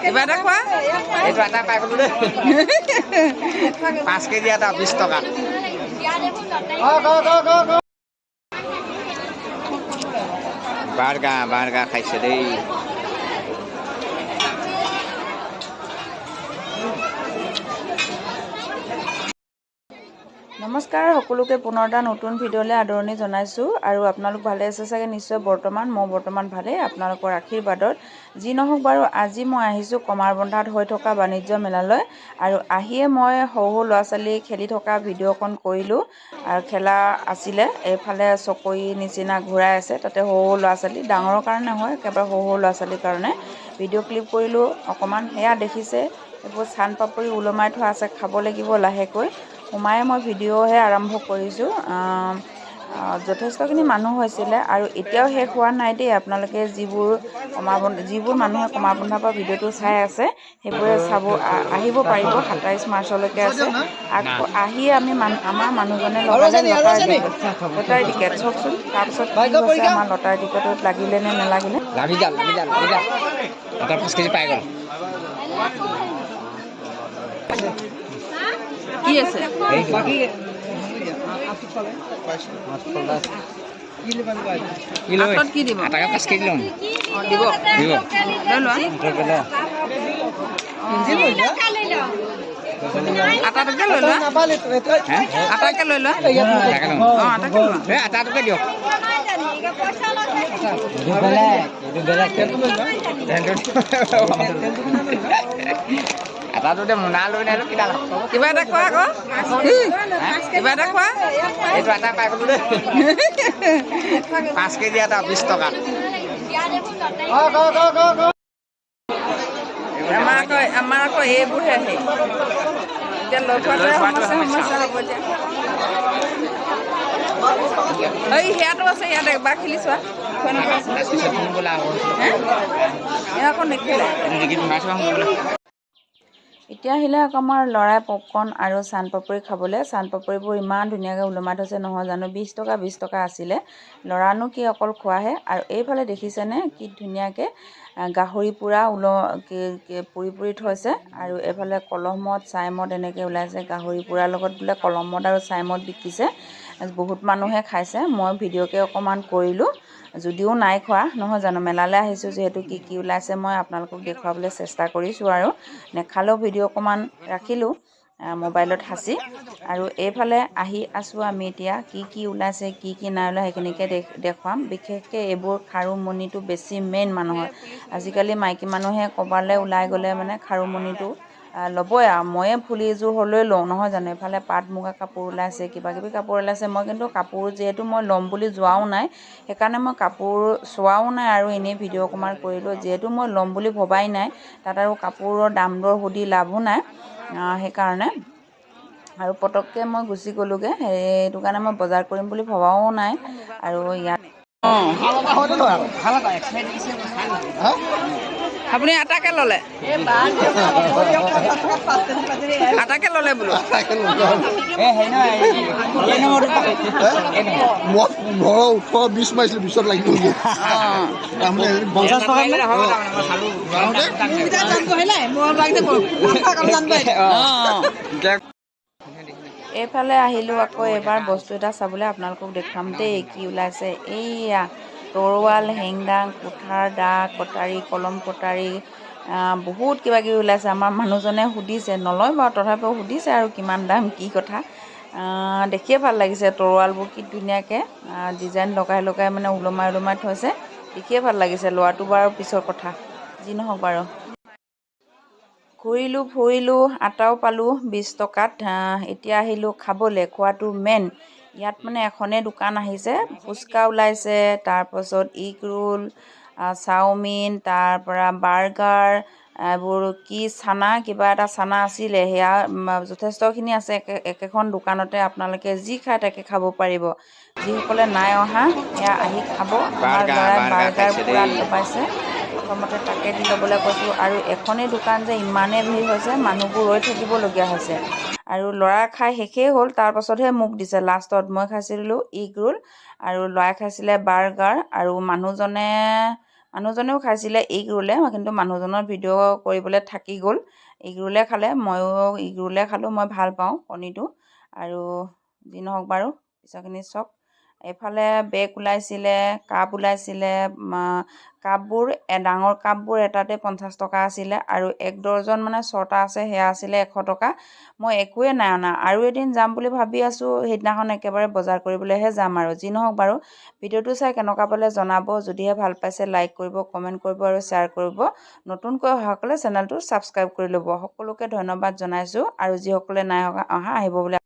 কিবা এটা কোৱা এইটো এটা পাই গ'লো দেই 5 কেজি এটা 20 টকা বাৰ্গা খাইছে দেই নমস্কাৰ সকলোকে পুনৰ এটা নতুন ভিডিঅ'লৈ আদৰণি জনাইছোঁ আৰু আপোনালোক ভালে আছে চাগে নিশ্চয় মই বৰ্তমান ভালেই আপোনালোকৰ আশীৰ্বাদত যি নহওক বাৰু আজি মই আহিছোঁ কমাৰবন্ধাত হৈ থকা বাণিজ্য মেলালৈ আৰু আহিয়ে মই সৰু ল'ৰা ছোৱালী খেলি থকা ভিডিঅ' অকণ কৰিলোঁ আৰু খেলা আছিলে এইফালে চকৰি নিচিনা ঘূৰাই আছে তাতে সৰু ল'ৰা ছোৱালী ডাঙৰৰ কাৰণে হয় একেবাৰে সৰু ল'ৰা ছোৱালীৰ কাৰণে ভিডিঅ' ক্লিপ কৰিলোঁ অকণমান সেয়া দেখিছে এইবোৰ চান পাপৰি ওলমাই থোৱা আছে খাব লাগিব লাহেকৈ সোমায়ে মই ভিডিঅ'হে আৰম্ভ কৰিছোঁ যথেষ্টখিনি মানুহ হৈছিলে আৰু এতিয়াও শেষ হোৱা নাই দেই আপোনালোকে যিবোৰ মানুহে কমাৰবন্ধাৰ পৰা ভিডিঅ'টো চাই আছে সেইবোৰে আহিব পাৰিব 27 মাৰ্চলৈকে আছে আহি আমাৰ মানুহজনে লগালে লটাৰী টিকেট চাওকচোন তাৰপিছত কি হৈছে আমাৰ লটাৰী টিকেটত লাগিলে নে নেলাগিলে লাভি জাল এটা 5 কেজি পাই গ'ল কি আছে বাকি কি দিব আটাকে 5 কেজি ল'ম দিব দিব লৈ লোৱা আটাটোকে লৈ লোৱা আটাকে লৈ লোৱা আটাকে লোৱা আটাটোকে দিয়ক আটাটোতে মোনা লৈ নাহিলো কিনা কিবা এটা কোৱা আকৌ কিবা এটা কোৱা এইটো এটা পাই গ'লো দেই 5 কেজি এটা 20 টকা আমাৰ আকৌ এইবোৰহে আহে এতিয়া লৈ খোৱাটোৱে সমস্যা হ'ব এতিয়া এই সেয়াটো আছে ইয়াত এবাৰ খেলি চোৱা আকৌ নেখেলে এতিয়া আহিলে আকৌ আমাৰ ল'ৰাই পপকৰ্ণ আৰু চান পাপৰি খাবলৈ চান পাপৰিবোৰ ইমান ধুনীয়াকৈ ওলমাই থৈছে নহয় জানো 20 টকা আছিলে ল'ৰানো কি অকল খোৱাহে আৰু এইফালে দেখিছেনে কি ধুনীয়াকৈ গাহৰি পোৰা পুৰি থৈছে আৰু এইফালে কলমত চাইমদ এনেকৈ ওলাইছে গাহৰি পোৰাৰ লগত বোলে কলমত আৰু চাইমদ বিকিছে বহুত মানুহে খাইছে মই ভিডিঅ'কে অকণমান কৰিলোঁ যদিও নাই খোৱা নহয় জানো মেলালৈ আহিছোঁ যিহেতু কি ওলাইছে মই আপোনালোকক দেখুৱাবলৈ চেষ্টা কৰিছোঁ আৰু নেখালেও ভিডিঅ' অকণমান ৰাখিলোঁ মোবাইলত সাঁচি আৰু এইফালে আহি আছোঁ আমি এতিয়া কি ওলাইছে কি নাই ওলাই সেইখিনিকে দেখুৱাম বিশেষকৈ এইবোৰ খাৰুমণিটো বেছি মেইন মানুহৰ আজিকালি মাইকী মানুহে ক'ৰবালৈ ওলাই গ'লে মানে খাৰুমণিটো ল'বই আৰু ময়ে ফুলি এযোৰ হ'লেও লওঁ নহয় জানো এইফালে পাট মুগা কাপোৰ ওলাইছে কিবাকিবি কাপোৰ ওলাইছে মই কিন্তু কাপোৰ যিহেতু মই ল'ম বুলি যোৱাও নাই সেইকাৰণে মই কাপোৰ চোৱাও নাই আৰু এনেই ভিডিঅ' অকণমান কৰিলোঁ যিহেতু মই ল'ম বুলি ভবাই নাই তাত আৰু কাপোৰৰ দাম দৰ সুধি লাভো নাই সেইকাৰণে আৰু পটককৈ মই গুচি গ'লোগৈ সেইটো কাৰণে মই বজাৰ কৰিম বুলি ভবাও নাই আৰু ইয়াত আপুনি আটাকে ল'লে আটাকে ল'লে বোলো মই 18-20 মাৰিছিলোঁ পিছত লাগিব এইফালে আহিলোঁ আকৌ এবাৰ বস্তু এটা চাবলৈ আপোনালোকক দেখুৱাম দেই কি ওলাইছে এইয়া তৰোৱাল হেংদাং কুঠাৰ দা কটাৰী কলম কটাৰী বহুত কিবাকিবি ওলাইছে আমাৰ মানুহজনে সুধিছে নলয় বাৰু তথাপিও সুধিছে আৰু কিমান দাম কি কথা দেখিয়ে ভাল লাগিছে তৰোৱালবোৰ কি ধুনীয়াকৈ ডিজাইন লগাই মানে ওলমাই থৈছে দেখিয়ে ভাল লাগিছে লোৱাটো বাৰু পিছৰ কথা যি নহওক বাৰু ঘূৰিলোঁ ফুৰিলোঁ আটাও পালোঁ 20 টকাত এতিয়া আহিলোঁ খাবলৈ খোৱাটো মেইন ইয়াত মানে এখনেই দোকান আহিছে ফুচকা ওলাইছে তাৰপাছত এগ ৰোল চাওমিন তাৰপৰা বাৰ্গাৰ এইবোৰ কি চানা কিবা এটা চানা আছিলে সেয়া যথেষ্টখিনি আছে একেখন দোকানতে আপোনালোকে যি খায় তাকে খাব পাৰিব যিসকলে নাই অহা সেয়া আহি খাব আমাৰ ল'ৰাই বাৰ্গাৰ পূৰা দবাইছে প্ৰথমতে তাকে দি ল'বলৈ কৈছোঁ আৰু এখনেই দোকান যে ইমানেই ভিৰ হৈছে মানুহবোৰ ৰৈ থাকিবলগীয়া হৈছে আৰু ল'ৰা খাই শেষেই হ'ল তাৰপাছতহে মোক দিছে লাষ্টত মই খাইছিলোঁ এগ ৰোল আৰু ল'ৰাই খাইছিলে বাৰ্গাৰ আৰু মানুহজনে মানুহজনেও খাইছিলে এগ ৰোলে, কিন্তু মানুহজনৰ ভিডিঅ' কৰিবলৈ থাকি গ'ল। এগ ৰোলে খালে, ময়ো এগ ৰোলে খালোঁ। মই ভাল পাওঁ কণীটো। আৰু যি নহওক বাৰু পিছৰখিনি চাওক। এইফালে বেগ ওলাইছিলে, কাপ ওলাইছিলে। কাপবোৰ ডাঙৰ কাপবোৰ এটাতে 50 টকা আছিলে, আৰু 1 ডৰ্জন মানে 6টা আছে, সেয়া আছিলে 100 টকা। মই একোৱে নাই অনা। আৰু এদিন যাম বুলি ভাবি আছোঁ, সেইদিনাখন একেবাৰে বজাৰ কৰিবলৈহে যাম আৰু। যি নহওক বাৰু ভিডিঅ'টো চাই কেনেকুৱা পালে জনাব। যদিহে ভাল পাইছে লাইক কৰিব, কমেণ্ট কৰিব আৰু শ্বেয়াৰ কৰিব। নতুনকৈ অহাসকলে চেনেলটো ছাবস্ক্ৰাইব কৰি ল'ব। সকলোকে ধন্যবাদ জনাইছোঁ, আৰু যিসকলে নাই অহা আহিব বুলি